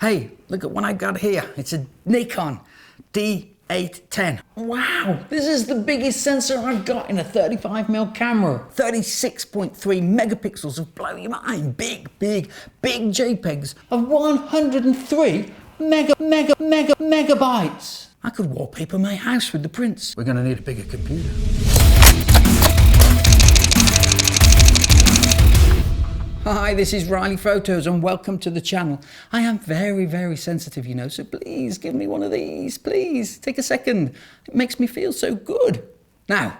Hey, look at what I got here. It's a Nikon D810. Wow, this is the biggest sensor I've got in a 35mm camera. 36.3 megapixels of blow your mind. Big JPEGs of 103 megabytes. I could wallpaper my house with the prints. We're gonna need a bigger computer. Hi, this is Riley Photos and welcome to the channel. I am very sensitive, you know, so please give me one of these, please. Take a second. It makes me feel so good. Now,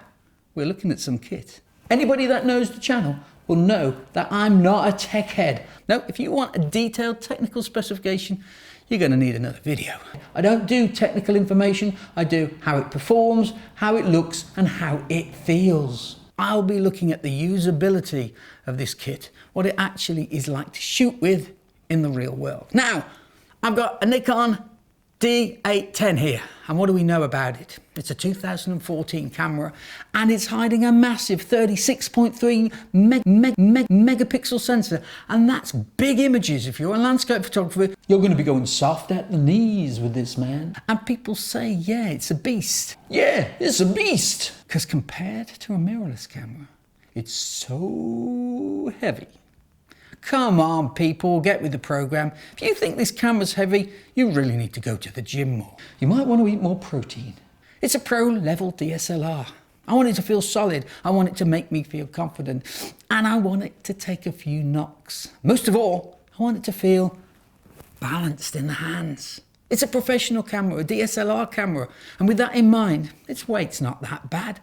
we're looking at some kit. Anybody that knows the channel will know that I'm not a tech head. No, if you want a detailed technical specification, you're going to need another video. I don't do technical information, I do how it performs, how it looks, and how it feels. I'll be looking at the usability of this kit, what it actually is like to shoot with in the real world. Now, I've got a Nikon D810 here, and what do we know about it? It's a 2014 camera, and it's hiding a massive 36.3 megapixel sensor, and that's big images. If you're a landscape photographer, you're going to be going soft at the knees with this, man. And people say, yeah, it's a beast. Yeah, it's a beast. Because compared to a mirrorless camera, it's so heavy. Come on, people, get with the program. If you think this camera's heavy, you really need to go to the gym more. You might want to eat more protein. It's a pro-level DSLR. I want it to feel solid. I want it to make me feel confident. And I want it to take a few knocks. Most of all, I want it to feel balanced in the hands. It's a professional camera, a DSLR camera. And with that in mind, its weight's not that bad.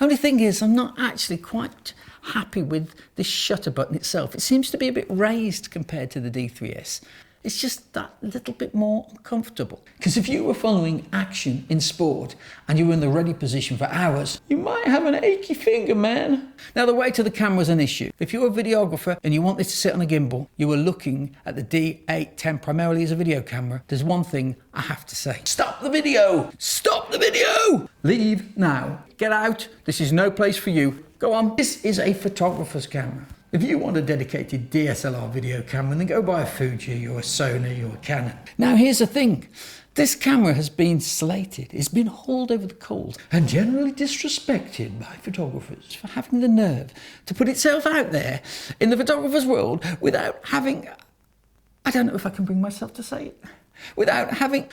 Only thing is, I'm not actually quite happy with this shutter button itself. It seems to be a bit raised compared to the D3s. It's just that little bit more uncomfortable. Because if you were following action in sport and you were in the ready position for hours, you might have an achy finger, man. Now, the weight of the camera is an issue. If you're a videographer and you want this to sit on a gimbal, you are looking at the D810 primarily as a video camera. There's one thing I have to say. Stop the video! Stop the video! Leave now. Get out. This is no place for you. Go on. This is a photographer's camera. If you want a dedicated DSLR video camera, then go buy a Fuji or a Sony or a Canon. Now here's the thing. This camera has been slated, it's been hauled over the coals and generally disrespected by photographers for having the nerve to put itself out there in the photographer's world without having, I don't know if I can bring myself to say it, without having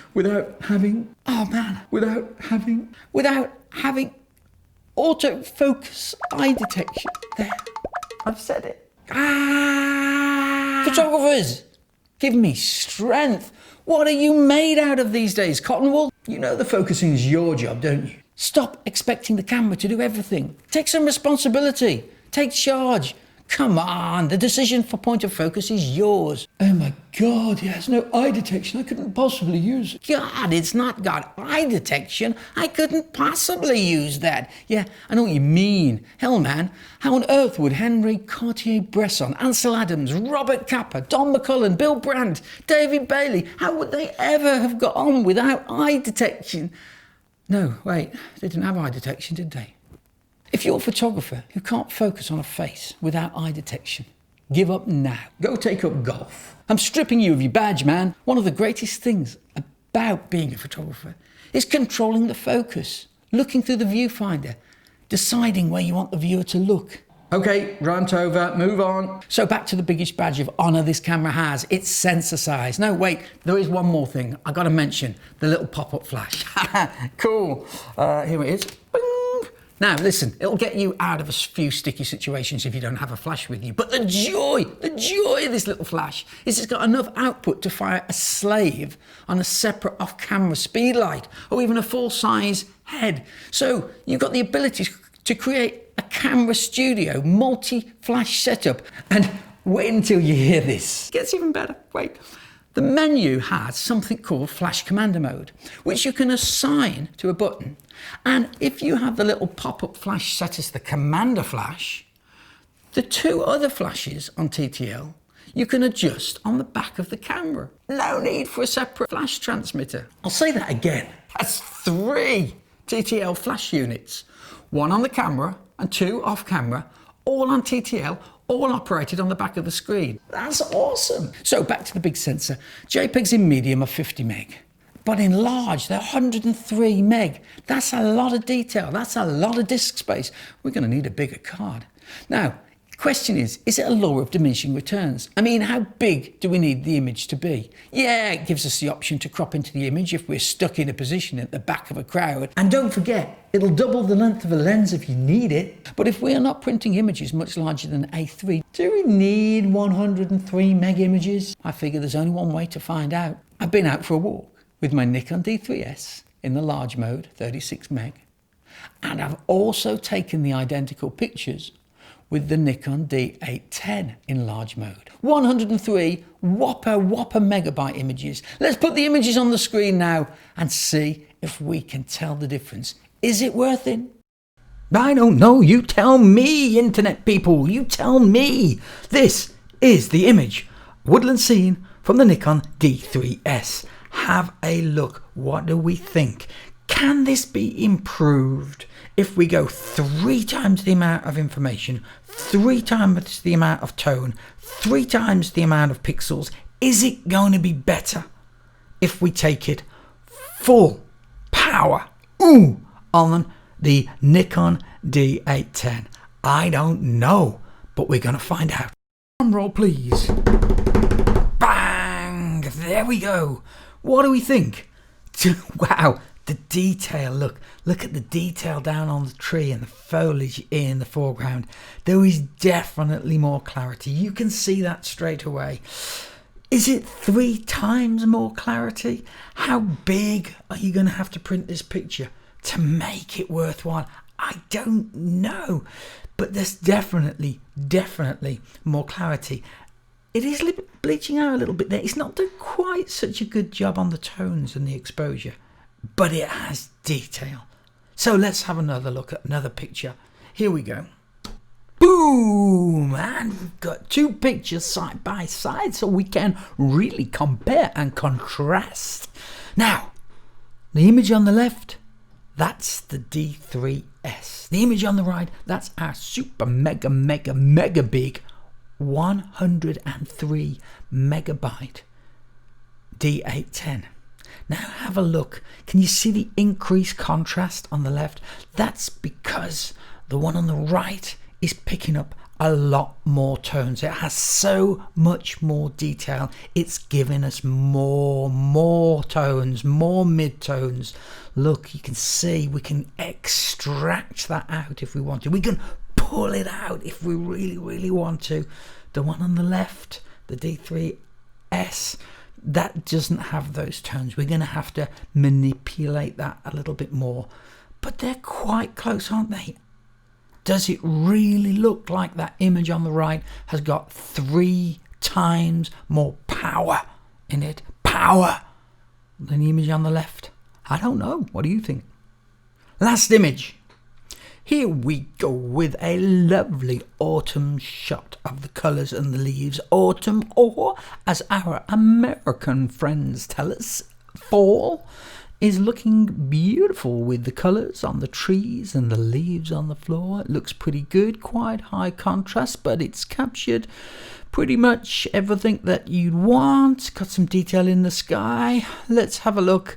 autofocus eye detection. There. I've said it. Photographers, give me strength. What are you made out of these days? Cotton wool? You know the focusing is your job, don't you? Stop expecting the camera to do everything. Take some responsibility. Take charge. Come on, the decision for point of focus is yours. Oh my God, it has no eye detection. I couldn't possibly use it. God, it's not got eye detection. I couldn't possibly use that. Yeah, I know what you mean. Hell, man, how on earth would Henry Cartier-Bresson, Ansel Adams, Robert Capa, Don McCullum, Bill Brandt, David Bailey, how would they ever have got on without eye detection? No, wait, they didn't have eye detection, did they? If you're a photographer who can't focus on a face without eye detection, give up now. Go take up golf. I'm stripping you of your badge, man. One of the greatest things about being a photographer is controlling the focus, looking through the viewfinder, deciding where you want the viewer to look. Okay, rant over, move on. So back to the biggest badge of honor this camera has, its sensor size. No, wait, there is one more thing I gotta mention, the little pop-up flash. Cool, here it is. Bing. Now listen, it'll get you out of a few sticky situations if you don't have a flash with you. But the joy of this little flash is it's got enough output to fire a slave on a separate off-camera speed light or even a full-size head. So you've got the ability to create a camera studio, multi-flash setup. And wait until you hear this. It gets even better, wait. The menu has something called Flash Commander Mode, which you can assign to a button. And if you have the little pop-up flash set as the Commander Flash, the two other flashes on TTL you can adjust on the back of the camera. No need for a separate flash transmitter. I'll say that again. That's 3 TTL flash units. 1 on the camera and 2 off camera, all on TTL, all operated on the back of the screen. That's awesome. So back to the big sensor. JPEGs in medium are 50 meg. But in large, they're 103 meg. That's a lot of detail. That's a lot of disk space. We're going to need a bigger card. Now, the question is it a law of diminishing returns? I mean, how big do we need the image to be? Yeah, it gives us the option to crop into the image if we're stuck in a position at the back of a crowd. And don't forget, it'll double the length of a lens if you need it. But if we are not printing images much larger than A3, do we need 103 meg images? I figure there's only one way to find out. I've been out for a walk with my Nikon D3s in the large mode, 36 meg. And I've also taken the identical pictures with the Nikon D810 in large mode. 103 whopper megabyte images. Let's put the images on the screen now and see if we can tell the difference. Is it worth it? I don't know. You tell me, internet people. You tell me. This is the image. Woodland scene from the Nikon D3s. Have a look. What do we think? Can this be improved if we go 3 times the amount of information, 3 times the amount of tone, 3 times the amount of pixels? Is it going to be better if we take it full power on the Nikon D810? I don't know, but we're going to find out. Drum roll, please. Bang! There we go. What do we think? Wow, the detail. Look at the detail down on the tree and the foliage in the foreground. There is definitely more clarity. You can see that straight away. Is it 3 times more clarity? How big are you going to have to print this picture to make it worthwhile? I don't know, but there's definitely more clarity. It is bleaching out a little bit there. It's not done quite such a good job on the tones and the exposure, but it has detail. So let's have another look at another picture. Here we go. Boom! And we've got 2 pictures side by side so we can really compare and contrast. Now, the image on the left, that's the D3s. The image on the right, that's our super mega big 103 megabyte D810. Now have a look. Can you see the increased contrast on the left? That's because the one on the right is picking up a lot more tones. It has so much more detail. It's giving us more tones, more mid-tones. Look, you can see we can extract that out if we want to. We can pull it out if we really want to. The one on the left, the D3s, that doesn't have those tones. We're going to have to manipulate that a little bit more. But they're quite close, aren't they? Does it really look like that image on the right has got 3 times more power in it? Power than the image on the left? I don't know. What do you think? Last image. Here we go with a lovely autumn shot of the colours and the leaves. Autumn, or as our American friends tell us, fall, is looking beautiful with the colours on the trees and the leaves on the floor. It looks pretty good, quite high contrast, but it's captured pretty much everything that you'd want. Got some detail in the sky. Let's have a look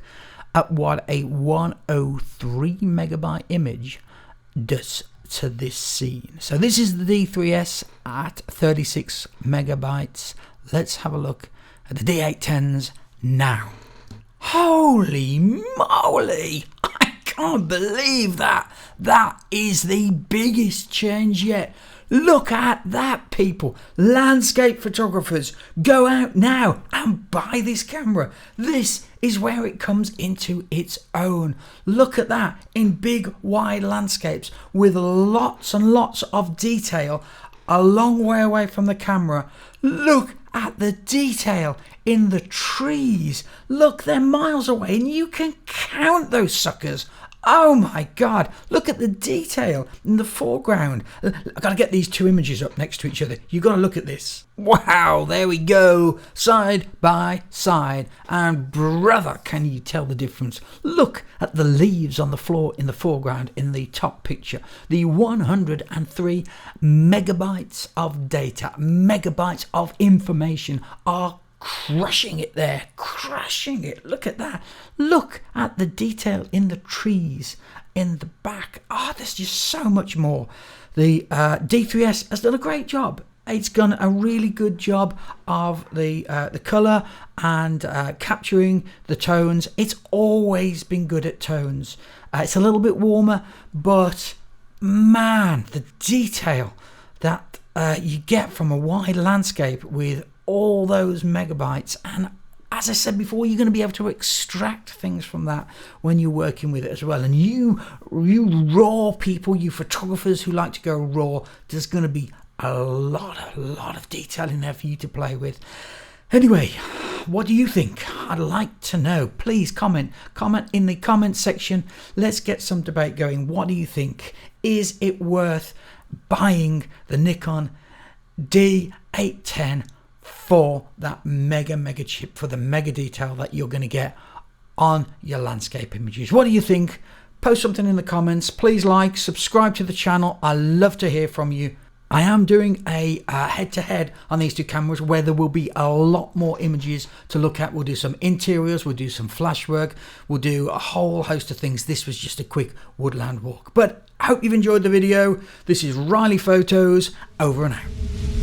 at what a 103 megabyte image does to this scene. So this is the D3s at 36 megabytes. Let's have a look at the D810s now. Holy moly! I can't believe that. That is the biggest change yet. Look at that, people. Landscape photographers, go out now and buy this camera. This is where it comes into its own. Look at that, in big, wide landscapes with lots and lots of detail a long way away from the camera. Look at the detail in the trees. Look, they're miles away and you can count those suckers Oh my God, look at the detail in the foreground. I've got to get these two images up next to each other. You've got to look at this. Wow, there we go, side by side. And brother, can you tell the difference? Look at the leaves on the floor in the foreground in the top picture. The 103 megabytes of data, megabytes of information are crushing it there, crushing it. Look at that. Look at the detail in the trees in the back. There's just so much more. The D3s has done a great job. It's done a really good job of the color and capturing the tones. It's always been good at tones. It's a little bit warmer, but man, the detail that you get from a wide landscape with all those megabytes, and as I said before, you're going to be able to extract things from that when you're working with it as well. And you raw people, you photographers who like to go raw, there's going to be a lot of detail in there for you to play with. Anyway, what do you think? I'd like to know. Please comment in the comment section. Let's get some debate going. What do you think? Is it worth buying the Nikon D810 for that mega chip, for the mega detail that you're going to get on your landscape images? What do you think? Post something in the comments. Please like, subscribe to the channel. I love to hear from you. I am doing a head-to-head on these two cameras where there will be a lot more images to look at. We'll do some interiors, we'll do some flash work, we'll do a whole host of things. This was just a quick woodland walk. But I hope you've enjoyed the video. This is Riley Photos, over and out.